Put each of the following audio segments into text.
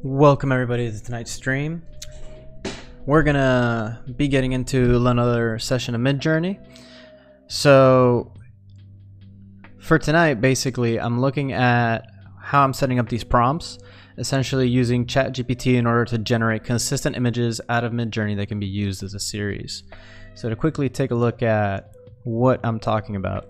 Welcome everybody to tonight's stream. We're gonna be getting into another session of Midjourney. So for tonight, basically, I'm looking at how I'm setting up these prompts, essentially using ChatGPT in order to generate consistent images out of Midjourney that can be used as a series. So to quickly take a look at what I'm talking about,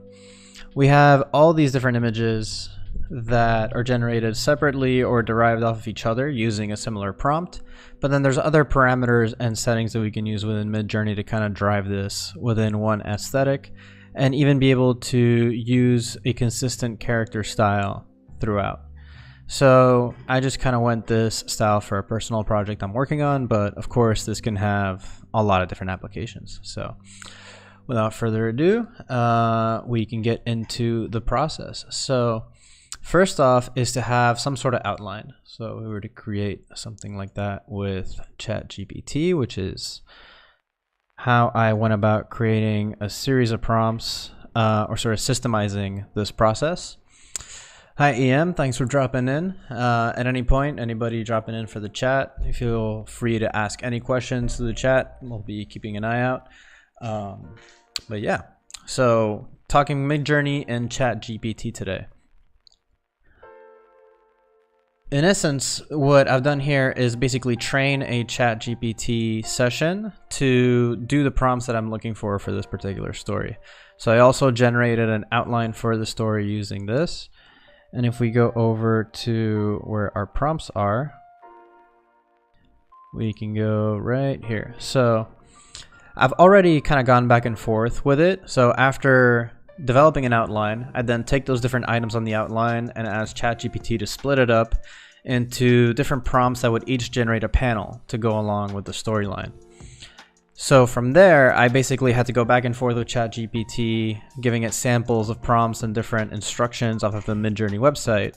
we have all these different images that are generated separately or derived off of each other using a similar prompt, but then there's other parameters and settings that we can use within Midjourney to kind of drive this within one aesthetic and even be able to use a consistent character style throughout. So I just kind of went this style for a personal project I'm working on, but of course this can have a lot of different applications. So without further ado, we can get into the process. So first off is to have some sort of outline. So we were to create something like that with ChatGPT, which is how I went about creating a series of prompts or sort of systemizing this process. Hi EM, thanks for dropping in. At any point, anybody dropping in for the chat, feel free to ask any questions to the chat. We'll be keeping an eye out. But yeah, so talking Midjourney and ChatGPT today. In essence, what I've done here is basically train a ChatGPT session to do the prompts that I'm looking for this particular story. So I also generated an outline for the story using this. And if we go over to where our prompts are, we can go right here. So I've already kind of gone back and forth with it. So after developing an outline, I then take those different items on the outline and ask ChatGPT to split it up into different prompts that would each generate a panel to go along with the storyline. So from there, I basically had to go back and forth with ChatGPT, giving it samples of prompts and different instructions off of the Midjourney website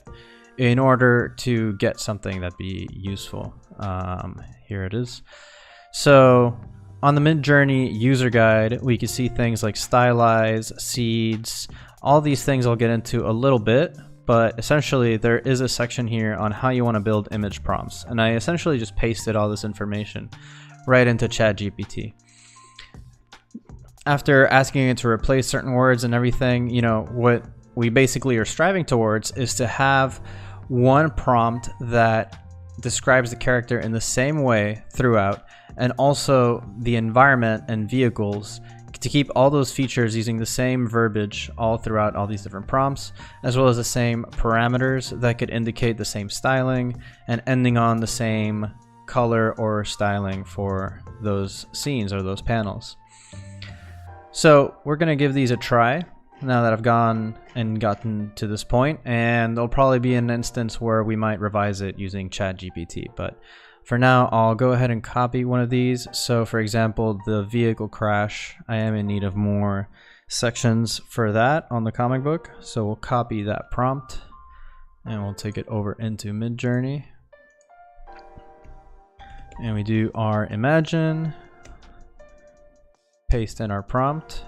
in order to get something that'd be useful. Here it is. So on the Midjourney user guide, we can see things like stylize, seeds, all these things I'll get into a little bit, but essentially there is a section here on how you want to build image prompts. And I essentially just pasted all this information right into ChatGPT. After asking it to replace certain words and everything, you know, what we basically are striving towards is to have one prompt that describes the character in the same way throughout, and also the environment and vehicles, to keep all those features using the same verbiage all throughout all these different prompts, as well as the same parameters that could indicate the same styling and ending on the same color or styling for those scenes or those panels. So we're gonna give these a try now that I've gone and gotten to this point, and there'll probably be an instance where we might revise it using ChatGPT, but for now, I'll go ahead and copy one of these. So for example, the vehicle crash, I am in need of more sections for that on the comic book. So we'll copy that prompt and we'll take it over into Midjourney. And we do our imagine, paste in our prompt.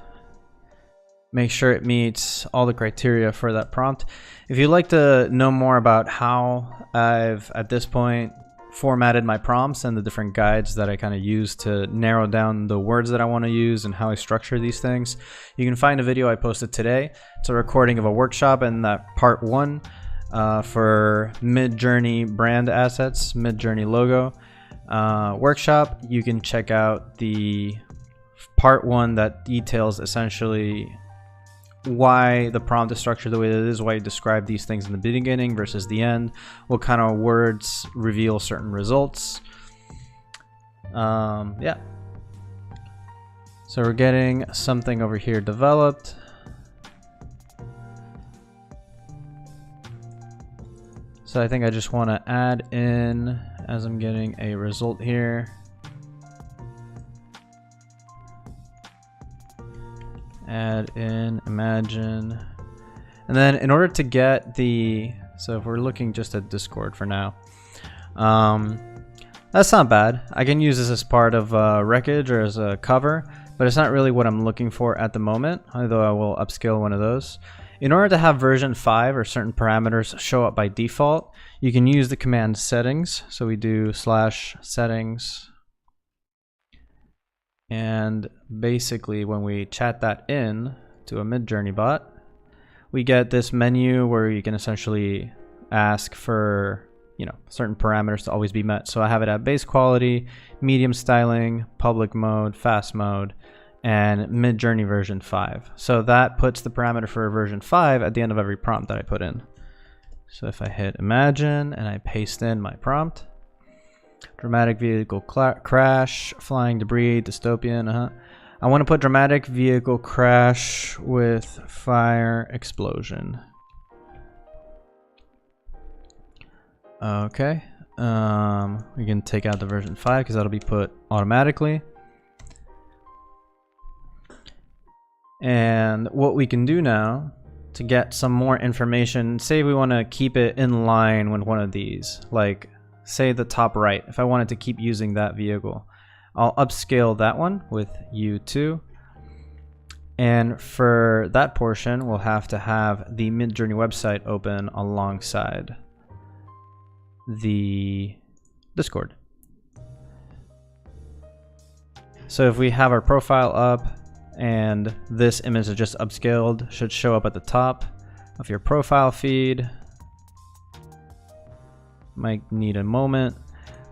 Make sure it meets all the criteria for that prompt. If you'd like to know more about how I've, at this point, formatted my prompts and the different guides that I kind of use to narrow down the words that I want to use and how I structure these things, you can find a video I posted today. It's a recording of a workshop, and that part 1 for Midjourney brand assets, Midjourney logo workshop. You can check out the part 1 that details essentially why the prompt is structured the way that it is, why you describe these things in the beginning versus the end, what kind of words reveal certain results. Yeah. So we're getting something over here developed. So I think I just want to add in, as I'm getting a result here, add in imagine. And then in order to get the, so if we're looking just at Discord for now, that's not bad. I can use this as part of wreckage or as a cover, but it's not really what I'm looking for at the moment, although I will upscale one of those. In order to have version 5 or certain parameters show up by default, you can use the command settings. So we do /settings. And basically when we chat that in to a Midjourney bot, we get this menu where you can essentially ask for, you know, certain parameters to always be met. So I have it at base quality, medium styling, public mode, fast mode, and Midjourney version 5. So that puts the parameter for version 5 at the end of every prompt that I put in. So if I hit imagine and I paste in my prompt, dramatic vehicle crash, flying debris, dystopian, I want to put dramatic vehicle crash with fire explosion. Okay, we can take out the version 5 because that'll be put automatically. And what we can do now to get some more information, say we want to keep it in line with one of these, like say the top right, if I wanted to keep using that vehicle, I'll upscale that one with U2. And for that portion, we'll have to have the Midjourney website open alongside the Discord. So if we have our profile up and this image is just upscaled, should show up at the top of your profile feed. Might need a moment,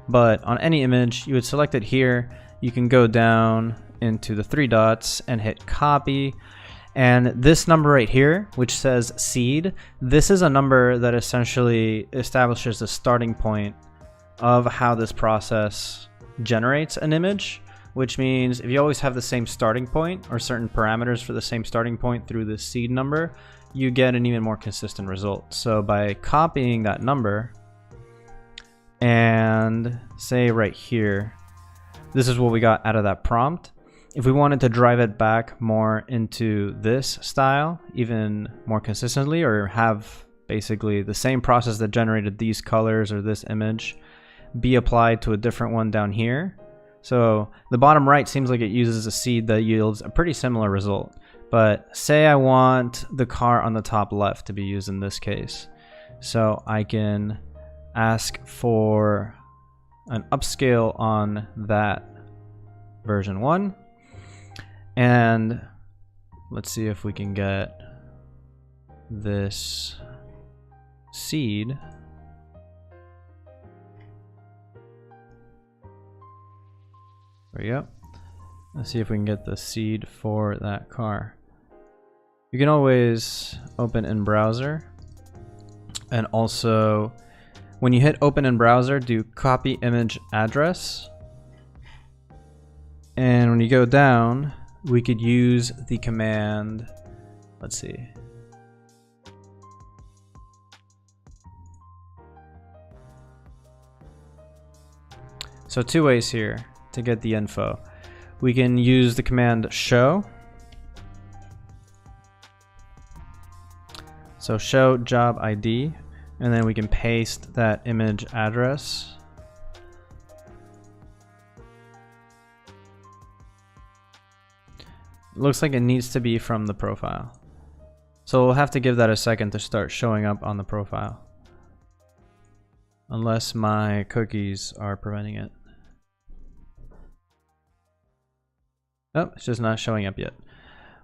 but on any image you would select it here. You can go down into the 3 dots and hit copy, and this number right here which says seed, this is a number that essentially establishes the starting point of how this process generates an image, which means if you always have the same starting point or certain parameters for the same starting point through this seed number, you get an even more consistent result. So by copying that number and say right here, this is what we got out of that prompt. If we wanted to drive it back more into this style, even more consistently, or have basically the same process that generated these colors or this image be applied to a different one down here. So the bottom right seems like it uses a seed that yields a pretty similar result. But say I want the car on the top left to be used in this case. So I can ask for an upscale on that version 1, and let's see if we can get this seed there we go. Let's see if we can get the seed for that car. You can always open in browser, and also when you hit open in browser, do copy image address. And when you go down, we could use the command, let's see. So 2 ways here to get the info. We can use the command show. So show job ID. and then we can paste that image address. Looks like it needs to be from the profile. So we'll have to give that a second to start showing up on the profile. Unless my cookies are preventing it. Oh, it's just not showing up yet,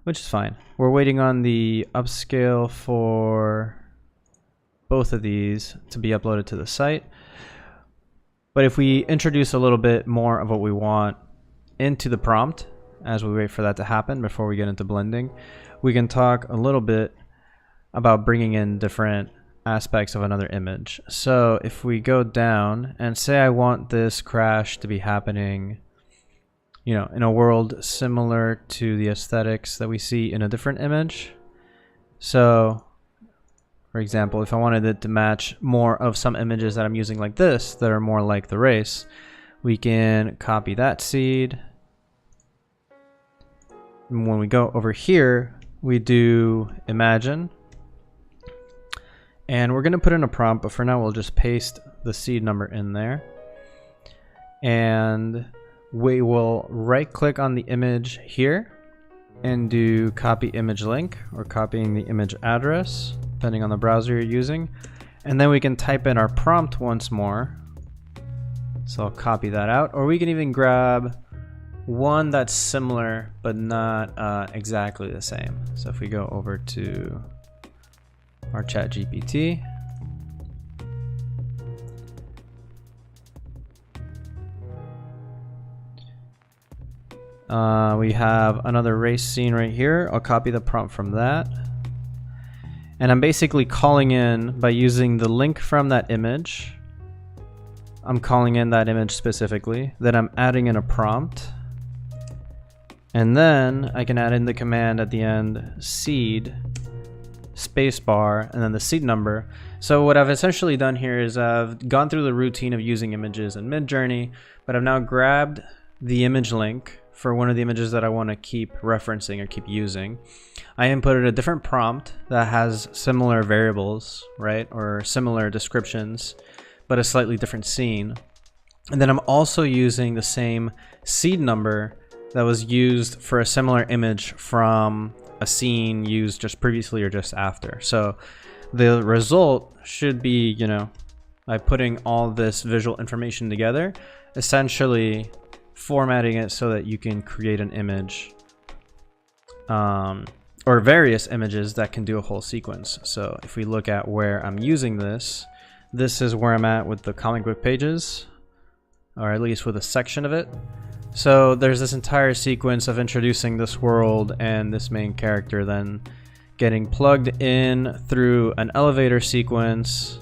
which is fine. We're waiting on the upscale for both of these to be uploaded to the site. But if we introduce a little bit more of what we want into the prompt, as we wait for that to happen before we get into blending, we can talk a little bit about bringing in different aspects of another image. So if we go down and say I want this crash to be happening, you know, in a world similar to the aesthetics that we see in a different image. So for example, if I wanted it to match more of some images that I'm using like this that are more like the race, we can copy that seed. And when we go over here, we do imagine. And we're going to put in a prompt, but for now we'll just paste the seed number in there. And we will right click on the image here and do copy image link, or copying the image address, depending on the browser you're using. And then we can type in our prompt once more. So I'll copy that out, or we can even grab one that's similar but not exactly the same. So if we go over to our ChatGPT, we have another race scene right here. I'll copy the prompt from that, and I'm basically calling in by using the link from that image. I'm calling in that image specifically, then I'm adding in a prompt, and then I can add in the command at the end, seed spacebar, and then the seed number. So what I've essentially done here is I've gone through the routine of using images in Midjourney, but I've now grabbed the image link for one of the images that I want to keep referencing or keep using. I inputted a different prompt that has similar variables, right, or similar descriptions, but a slightly different scene. And then I'm also using the same seed number that was used for a similar image from a scene used just previously or just after. So the result should be, you know, by putting all this visual information together, essentially formatting it so that you can create an image or various images that can do a whole sequence. So if we look at where I'm using this, this is where I'm at with the comic book pages, or at least with a section of it. So there's this entire sequence of introducing this world and this main character, then getting plugged in through an elevator sequence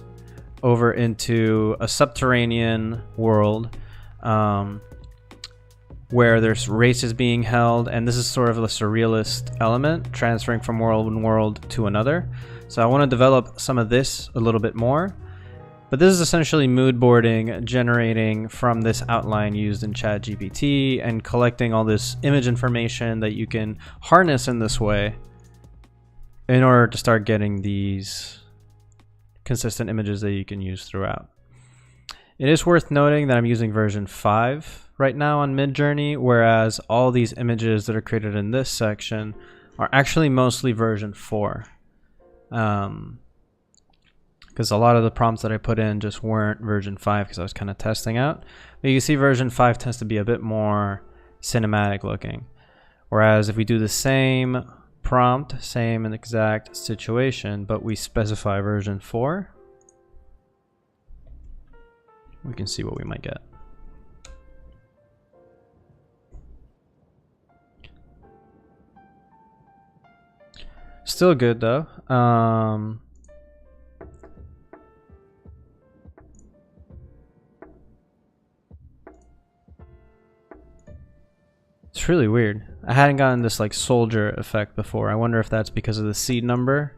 over into a subterranean world where there's races being held, and this is sort of a surrealist element, transferring from one world to another. So I want to develop some of this a little bit more. But this is essentially mood boarding, generating from this outline used in ChatGPT and collecting all this image information that you can harness in this way in order to start getting these consistent images that you can use throughout. It is worth noting that I'm using version 5 right now on Midjourney, whereas all these images that are created in this section are actually mostly version 4. Because a lot of the prompts that I put in just weren't version 5 because I was kind of testing out. But you can see version 5 tends to be a bit more cinematic looking. Whereas if we do the same prompt, same exact situation, but we specify version 4, we can see what we might get. Still good though. It's really weird. I hadn't gotten this like soldier effect before. I wonder if that's because of the seed number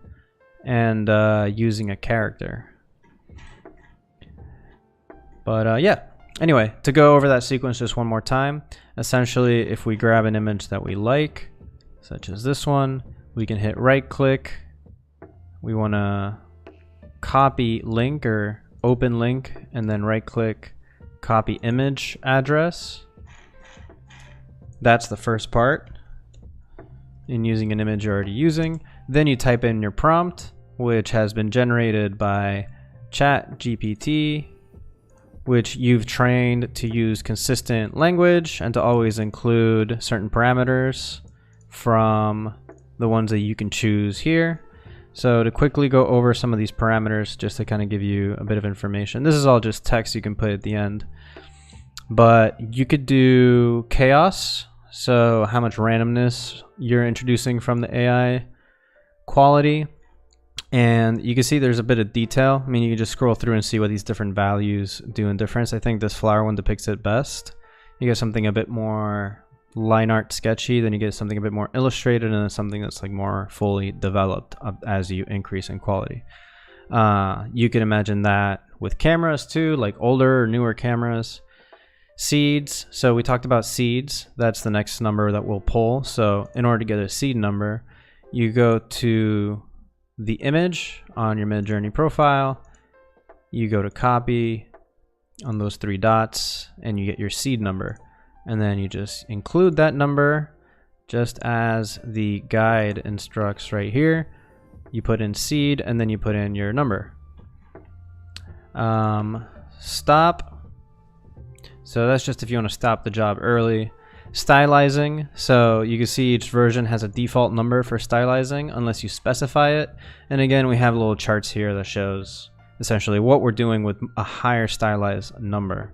and using a character. But yeah, anyway, to go over that sequence just one more time, essentially if we grab an image that we like, such as this one, we can hit right click. We want to copy link or open link, and then right click copy image address. That's the first part in using an image you're already using. Then you type in your prompt, which has been generated by ChatGPT, which you've trained to use consistent language and to always include certain parameters from the ones that you can choose here. So to quickly go over some of these parameters, just to kind of give you a bit of information. This is all just text you can put at the end. But you could do chaos, so how much randomness you're introducing from the AI quality. And you can see there's a bit of detail. I mean, you can just scroll through and see what these different values do in difference. I think this flower one depicts it best. You get something a bit more line art sketchy, then you get something a bit more illustrated, and then something that's like more fully developed as you increase in quality. You can imagine that with cameras too, like older or newer cameras. Seeds, so we talked about seeds. That's the next number that we'll pull. So in order to get a seed number, you go to the image on your Midjourney profile, you go to copy on those three dots, and you get your seed number. And then you just include that number just as the guide instructs right here. You put in seed and then you put in your number. Stop. So that's just if you want to stop the job early. Stylizing. So you can see each version has a default number for stylizing unless you specify it. And again, we have little charts here that shows essentially what we're doing with a higher stylized number.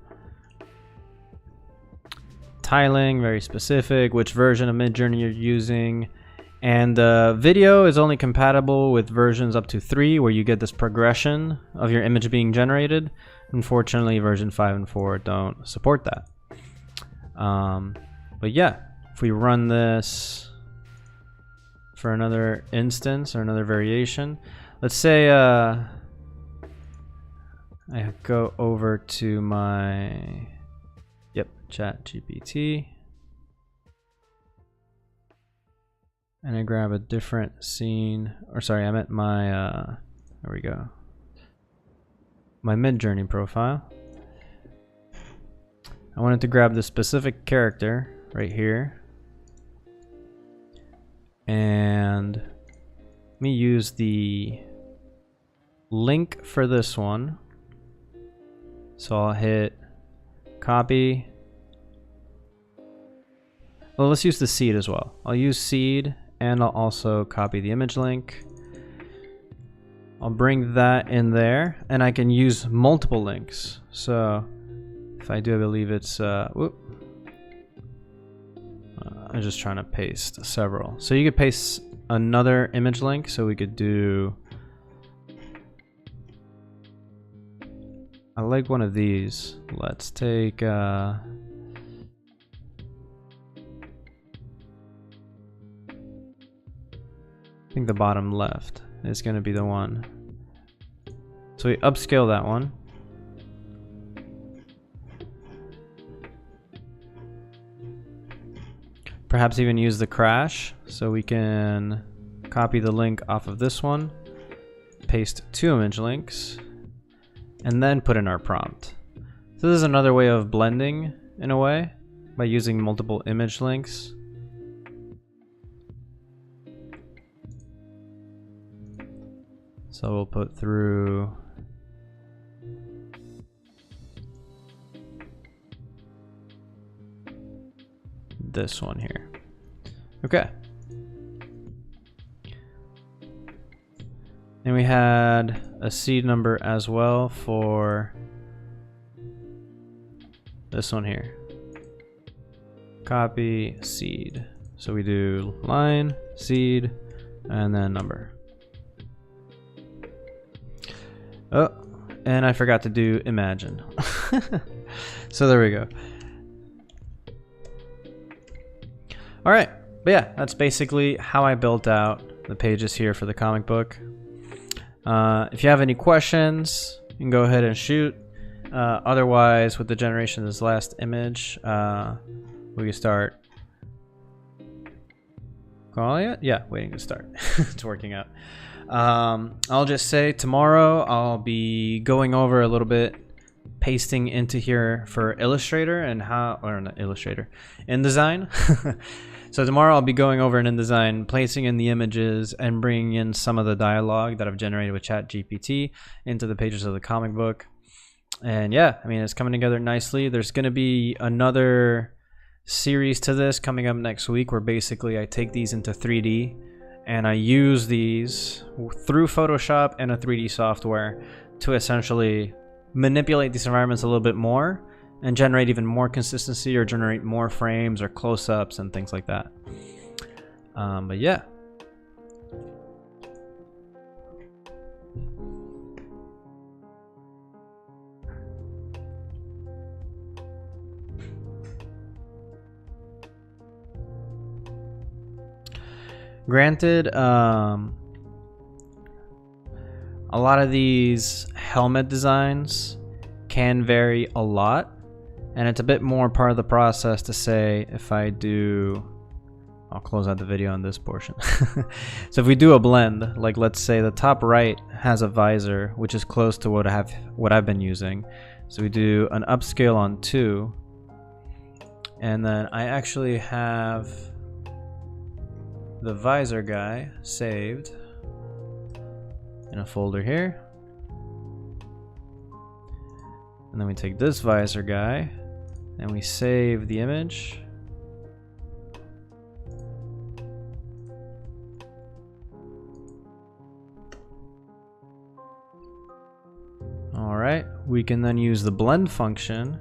Tiling, very specific, which version of Midjourney you're using. And video is only compatible with versions up to 3, where you get this progression of your image being generated. Unfortunately, version 5 and 4 don't support that. But yeah, if we run this for another instance or another variation, let's say I go over to my ChatGPT, and I grab a different scene, or sorry, I meant my there we go, my Midjourney profile. I wanted to grab the specific character right here, and let me use the link for this one. So I'll hit copy. Well, let's use the seed as well. I'll use seed, and I'll also copy the image link. I'll bring that in there, and I can use multiple links. So if I do, I believe it's I'm just trying to paste several. So you could paste another image link. So we could do, I like one of these. Let's take I think the bottom left is going to be the one. So we upscale that one. Perhaps even use the crash, so we can copy the link off of this one, paste 2 image links, and then put in our prompt. So this is another way of blending in a way by using multiple image links. So we'll put through this one here. Okay. And we had a seed number as well for this one here. Copy seed. So we do line, seed, and then number. Oh, and I forgot to do imagine. So there we go. All right, but yeah, that's basically how I built out the pages here for the comic book. If you have any questions, you can go ahead and shoot. Otherwise, with the generation of this last image, we can start calling it. Yeah, waiting to start. It's working out. I'll just say tomorrow I'll be going over a little bit, pasting into here for Illustrator and how, or not Illustrator, InDesign. So tomorrow I'll be going over in InDesign, placing in the images and bringing in some of the dialogue that I've generated with ChatGPT into the pages of the comic book. And yeah, I mean, it's coming together nicely. There's going to be another series to this coming up next week where basically I take these into 3D and I use these through Photoshop and a 3D software to essentially manipulate these environments a little bit more and generate even more consistency or generate more frames or close-ups and things like that. But yeah. Granted, a lot of these helmet designs can vary a lot, and it's a bit more part of the process to say if I do, I'll close out the video on this portion. So if we do a blend, like let's say the top right has a visor which is close to what I've been using, so we do an upscale on 2, and then I actually have the visor guy saved in a folder here, and then we take this visor guy and we save the image. Alright, we can then use the blend function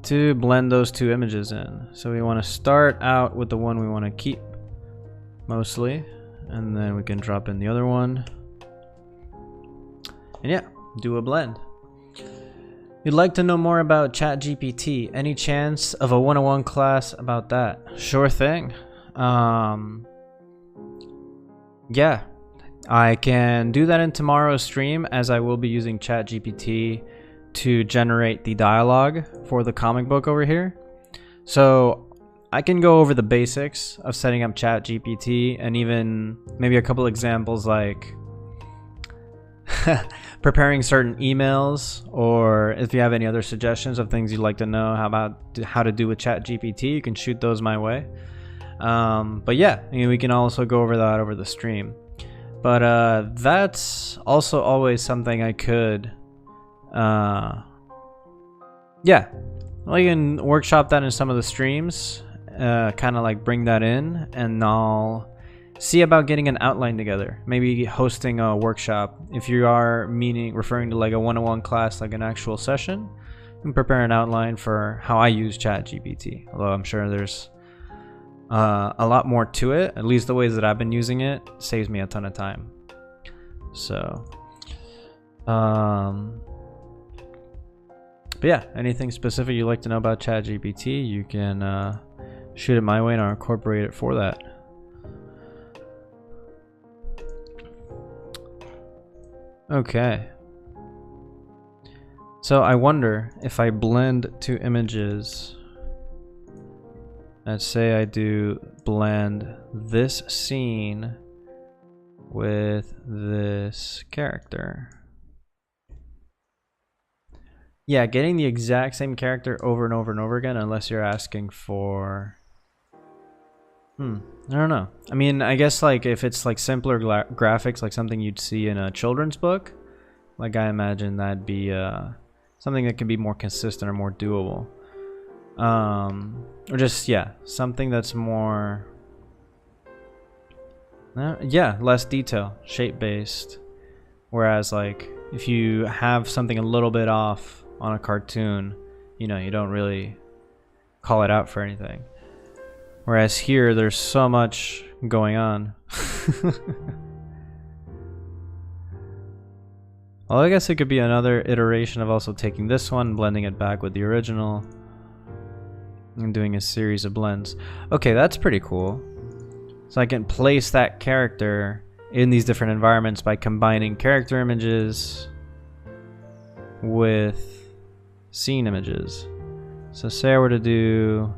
to blend those two images in. So we want to start out with the one we want to keep mostly, and then we can drop in the other one. And yeah, do a blend. You'd like to know more about ChatGPT? Any chance of a 101 class about that? Sure thing. Yeah, I can do that in tomorrow's stream, as I will be using ChatGPT to generate the dialogue for the comic book over here. So I can go over the basics of setting up ChatGPT and even maybe a couple examples like preparing certain emails, or if you have any other suggestions of things you'd like to know how to do with ChatGPT, you can shoot those my way. But yeah, I mean, we can also go over that over the stream. But that's also always something I could yeah, well, you can workshop that in some of the streams, kind of like bring that in, and I'll see about getting an outline together, maybe hosting a workshop. If you are referring to like a 101 class, like an actual session, and prepare an outline for how I use ChatGPT, although I'm sure there's a lot more to it. At least the ways that I've been using it saves me a ton of time. So but yeah, anything specific you'd like to know about ChatGPT, you can shoot it my way and I'll incorporate it for that. Okay. So I wonder if I blend two images. Let's say I do blend this scene with this character. Yeah, getting the exact same character over and over and over again, unless you're asking for... I don't know. I mean, I guess like if it's like simpler graphics, like something you'd see in a children's book, like I imagine that'd be something that can be more consistent or more doable. Or just, yeah, something that's more... yeah, less detail, shape-based. Whereas like if you have something a little bit off on a cartoon, you know, you don't really call it out for anything. Whereas here, there's so much going on. Well, I guess it could be another iteration of also taking this one, blending it back with the original, and doing a series of blends. Okay, that's pretty cool. So I can place that character in these different environments by combining character images with scene images. So say I were to do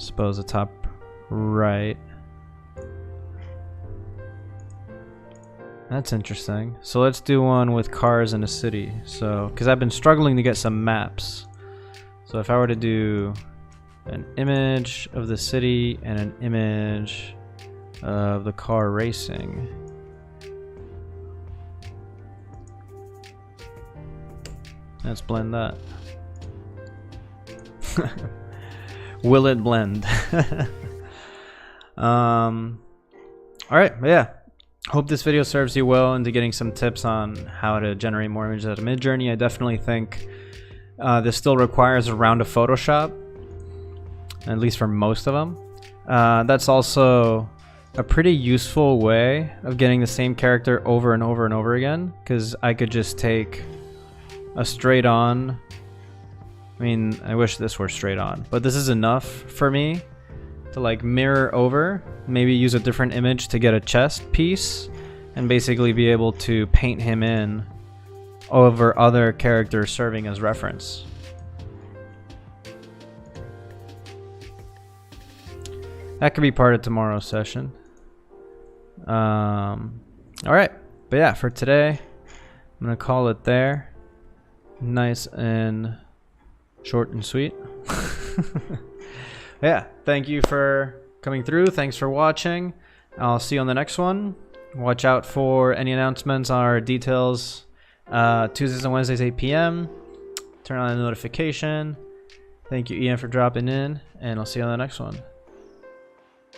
Suppose the top right. That's interesting. So let's do one with cars in a city. So, because I've been struggling to get some maps. So if I were to do an image of the city and an image of the car racing. Let's blend that. Will it blend? Alright, yeah. Hope this video serves you well into getting some tips on how to generate more images out of Midjourney. I definitely think this still requires a round of Photoshop, at least for most of them. That's also a pretty useful way of getting the same character over and over and over again, because I could just take a straight on. I mean, I wish this were straight on, but this is enough for me to like mirror over, maybe use a different image to get a chest piece, and basically be able to paint him in over other characters serving as reference. That could be part of tomorrow's session. Alright, but yeah, for today, I'm gonna call it there. Nice and short and sweet. Yeah, thank you for coming through. Thanks for watching. I'll see you on the next one. Watch out for any announcements or details. Tuesdays and Wednesdays, 8 p.m. Turn on the notification. Thank you, Ian, for dropping in, and I'll see you on the next one.